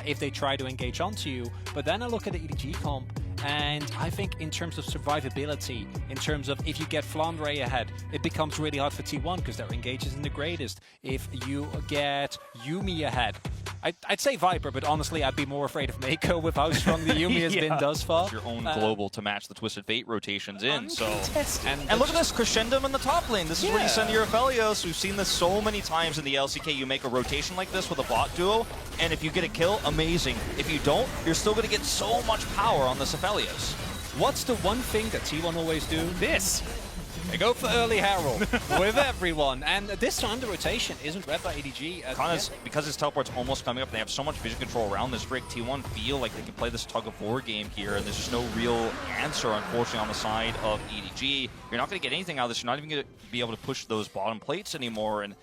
if they try to engage onto you. But then I look at the EDG comp, and I think in terms of survivability, in terms of if you get Flandre ahead, it becomes really hard for T1 because their engage isn't the greatest. If you get Yuumi ahead, I'd say Viper, but honestly, I'd be more afraid of Mako with how strong the Yuumi has been thus far. Your own global to match the Twisted Fate rotations in. So and look at this crescendum in the top lane. This is where you send your Aphelios. We've seen this so many times in the LCK. You make a rotation like this with a bot duo, and if you get a kill, amazing. If you don't, you're still going to get so much power on this Aphelios. What's the one thing that T1 always do? This. They go for early Herald with everyone, and this time the rotation isn't read by EDG. Because his teleport's almost coming up, they have so much vision control around this rig. T1 feel like they can play this tug-of-war game here, and there's just no real answer, unfortunately, on the side of EDG. You're not going to get anything out of this. You're not even going to be able to push those bottom plates anymore, and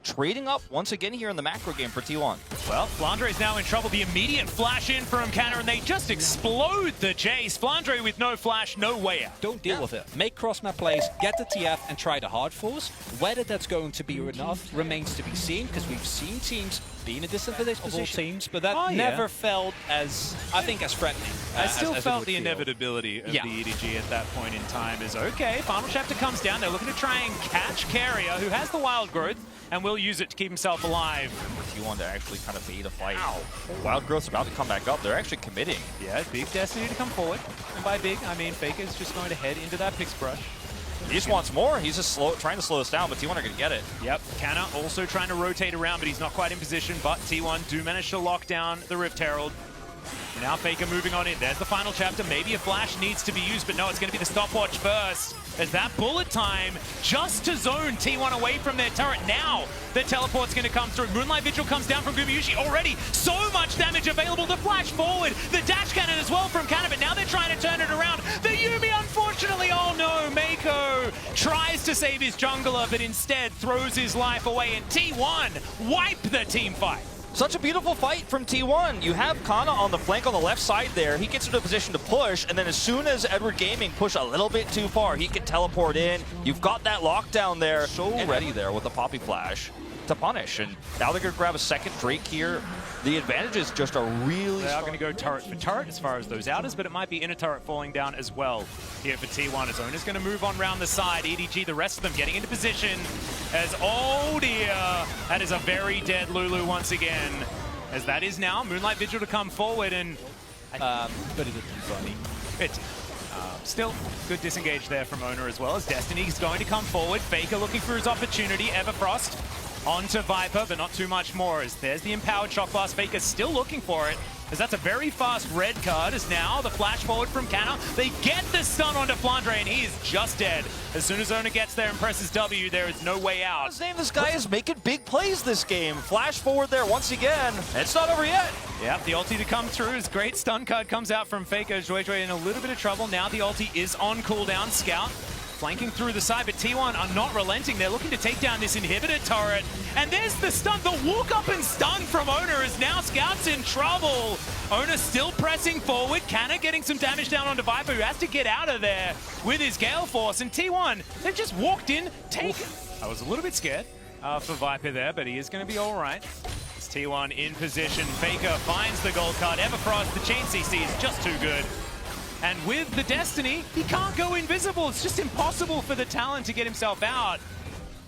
trading up once again here in the macro game for T1. Well, Flandre is now in trouble. The immediate flash in from Canna, and they just explode the chase. Flandre with no flash, no way out. Don't deal with it. Make cross-map plays, get the TF, and try the hard force. Whether that's going to be enough remains to be seen, because we've seen teams be in a disadvantaged position. Teams, but that never felt as, I think, as threatening. I still felt the inevitability of the EDG at that point in time is, okay, final chapter comes down. They're looking to try and catch Carrier, who has the wild growth, and will use it to keep himself alive. T1 to actually kind of bait a fight. Wild Growth's about to come back up. They're actually committing. Yeah, big Destiny to come forward. And by big, I mean Faker's just going to head into that Pix Brush. He just wants more. He's just trying to slow us down, but T1 are going to get it. Yep, Canna also trying to rotate around, but he's not quite in position. But T1 do manage to lock down the Rift Herald. Now Faker moving on in. There's the final chapter. Maybe a flash needs to be used, but no, it's going to be the stopwatch first. As that bullet time just to zone T1 away from their turret. Now the teleport's going to come through. Moonlight Vigil comes down from Gumayushi already. So much damage available. The flash forward. The dash cannon as well from Canna, but now they're trying to turn it around. The Yuumi, unfortunately, oh no, Mako tries to save his jungler, but instead throws his life away, and T1 wipe the team fight. Such a beautiful fight from T1. You have Kana on the flank on the left side there. He gets into a position to push, and then as soon as Edward Gaming push a little bit too far, he can teleport in. You've got that lockdown there. So ready there with the Poppy Flash to punish. And now they're going to grab a second Drake here. The advantages just are really They are going to go turret for turret as far as those outers, but it might be inner turret falling down as well here for T1. As Owner's going to move on round the side. EDG, the rest of them getting into position as, oh dear, that is a very dead Lulu once again. As that is now Moonlight Vigil to come forward, and but it isn't funny. Still, good disengage there from Owner as well, as Destiny's going to come forward. Faker looking for his opportunity. Everfrost onto Viper, but not too much more, as there's the empowered shock blast. Faker still looking for it, as that's a very fast red card, as now the flash forward from Canna. They get the stun onto Flandre, and he is just dead. As soon as Owner gets there and presses W, there is no way out. His name, this guy is making big plays this game. Flash forward there once again. It's not over yet. Yep, the ulti to come through as great stun card comes out from Faker. Joy in a little bit of trouble. Now the ulti is on cooldown. Scout flanking through the side, but T1 are not relenting. They're looking to take down this inhibitor turret. And there's the stun, the walk up and stun from Owner, as now Scout's in trouble. Owner still pressing forward. Canna getting some damage down onto Viper, who has to get out of there with his Gale Force. And T1, they've just walked in, taken. I was a little bit scared for Viper there, but he is going to be all right. It's T1 in position. Faker finds the gold card. Everfrost, the chain CC is just too good. And with the Destiny, he can't go invisible. It's just impossible for the Talon to get himself out.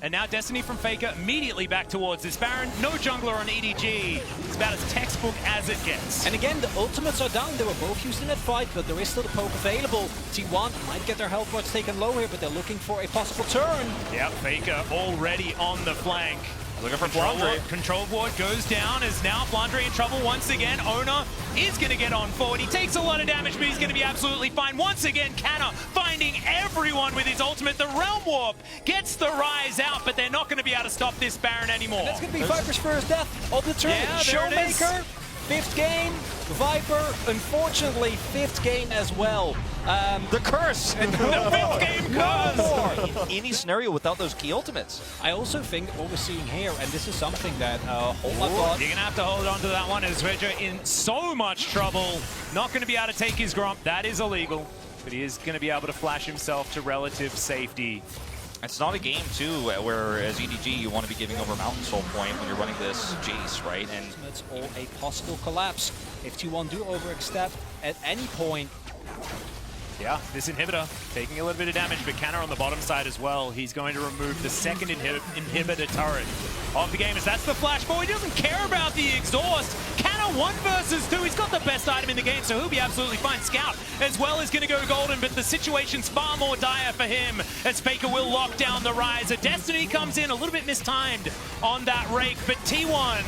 And now Destiny from Faker immediately back towards this Baron. No jungler on EDG. It's about as textbook as it gets. And again, the ultimates are down. They were both used in that fight, but there is still the poke available. T1 might get their health bars taken low here, but they're looking for a possible turn. Yep, Faker already on the flank. Looking for Flandre. Control ward goes down, as now Flandre in trouble once again. Owner is going to get on forward. He takes a lot of damage, but he's going to be absolutely fine. Once again, Canna finding everyone with his ultimate. The Realm Warp gets the rise out, but they're not going to be able to stop this Baron anymore. And that's going to be Viper's first death of the turn. Yeah, Showmaker, 5th game. Viper, unfortunately, 5th game as well. The curse! The 5th game curse! Any scenario without those key ultimates. I also think what we're seeing here, and this is something that hold my thought. You're going to have to hold on to that one, as Reggio in so much trouble. Not going to be able to take his Gromp. That is illegal. But he is going to be able to flash himself to relative safety. It's not a game, too, where as EDG you want to be giving over Mountain Soul point when you're running this Jace, right? And it's all a possible collapse. If T1 do overstep at any point, yeah, this inhibitor taking a little bit of damage, but Canna on the bottom side as well. He's going to remove the second inhibitor turret of the game, as that's the flash forward. He doesn't care about the exhaust. Canna 1 versus 2. He's got the best item in the game, so he'll be absolutely fine. Scout as well is going to go golden, but the situation's far more dire for him as Faker will lock down the rise. A Destiny comes in a little bit mistimed on that rake, but T1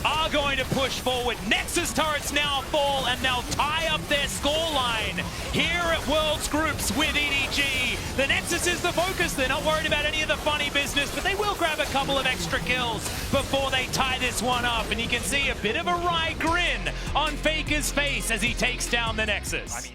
are going to push forward. Nexus turrets now fall, and they'll tie up their scoreline here at Worlds Groups with EDG. The Nexus is the focus. They're not worried about any of the funny business, but they will grab a couple of extra kills before they tie this one up. And you can see a bit of a wry grin on Faker's face as he takes down the Nexus.